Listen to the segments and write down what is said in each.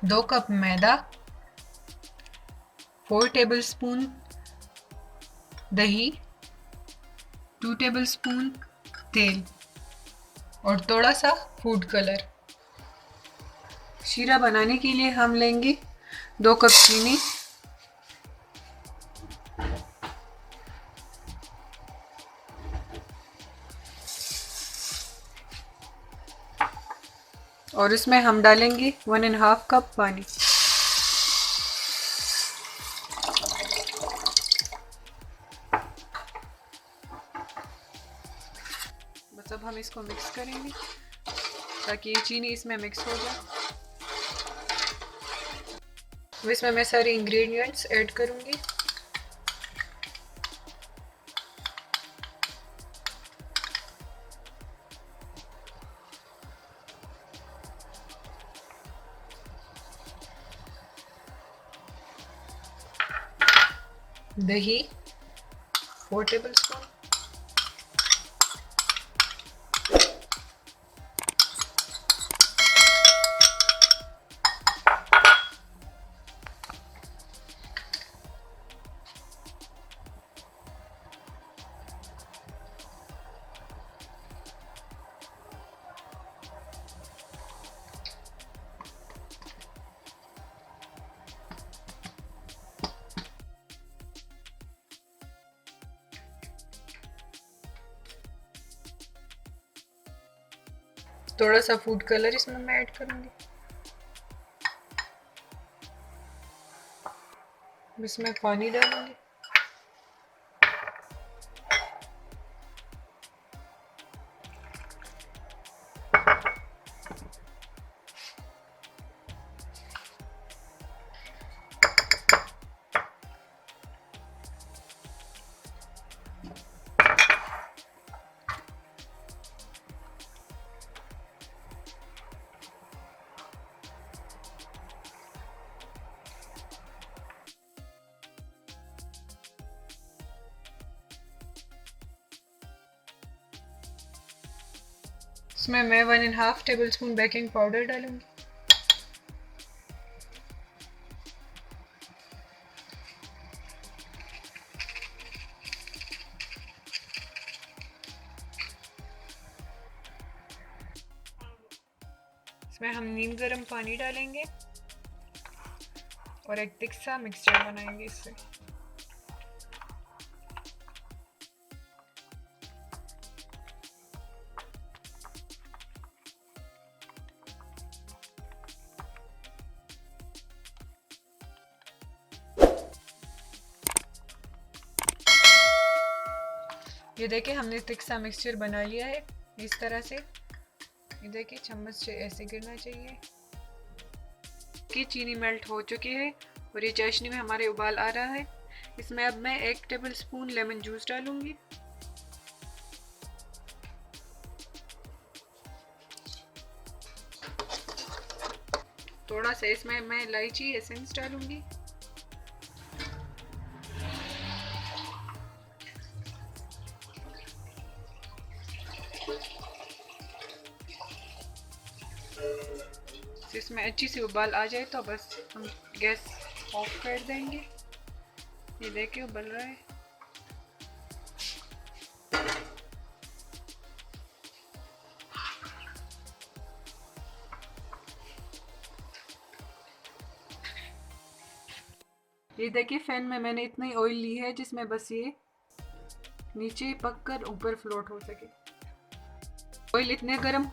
2 cup मैदा, 4 tablespoon दही, 2 tablespoon तेल और थोड़ा सा फूड कलर। शीरा बनाने के लिए हम लेंगे 2 कप चीनी, और इसमें हम डालेंगे 1.5 कप पानी। बस अब हम इसको मिक्स करेंगे ताकि ये चीनी इसमें मिक्स हो जाए। अब इसमें मैं सारे इंग्रेडिएंट्स ऐड करूंगी। दही 4 टेबलस्पून, थोड़ा सा फूड कलर इसमें मैं ऐड करूंगी। इसमें पानी डालूंगी। इसमें मैं 1.5 टेबलस्पून बेकिंग पाउडर डालूंगी। इसमें हम नीम गर्म पानी डालेंगे और एक थिक सा मिक्सचर बनाएंगे इससे। ये देखिए हमने थिक सा मिक्सचर बना लिया है इस तरह से। ये देखिए चम्मच से ऐसे गिरना चाहिए कि चीनी मेल्ट हो चुकी है और ये चाशनी में हमारे उबाल आ रहा है। इसमें अब मैं 1 टेबलस्पून लेमन जूस डालूंगी। थोड़ा सा इसमें मैं इलायची एसेंस डालूंगी। इसमें अच्छी सी उबाल आ जाए तो बस हम गैस ऑफ कर देंगे। ये देखिए उबल रहा है। ये देखिए फैन में मैंने इतना ही ऑयल ली है जिसमें बस ये नीचे पक कर ऊपर फ्लोट हो सके। ऑयल इतने गरम,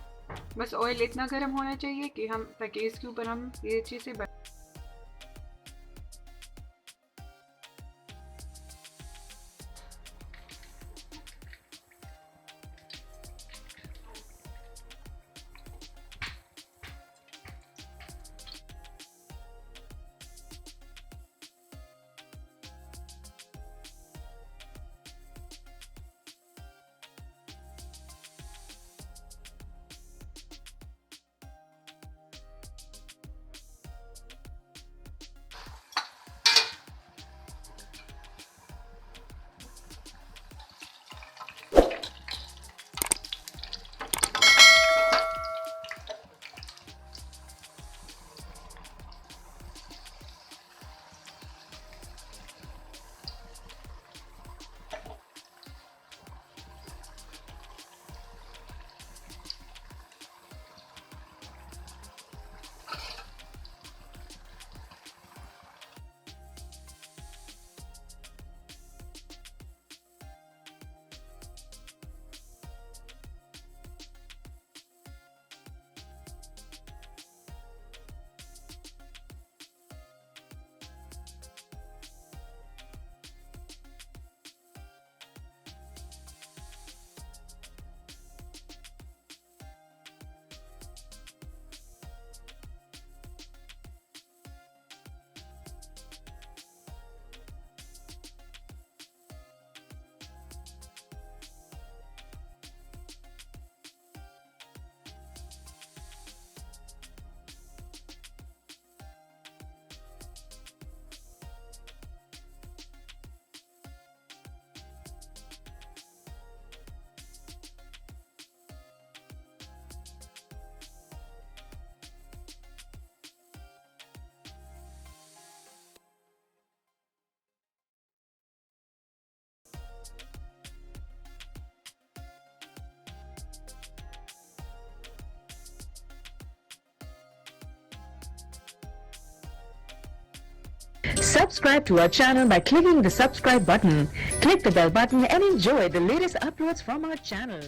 बस ऑयल इतना गरम होना चाहिए कि हम ताकि इसके ऊपर हम ये चीज़ें Subscribe to our channel by clicking the subscribe button. Click the bell button and enjoy the latest uploads from our channel.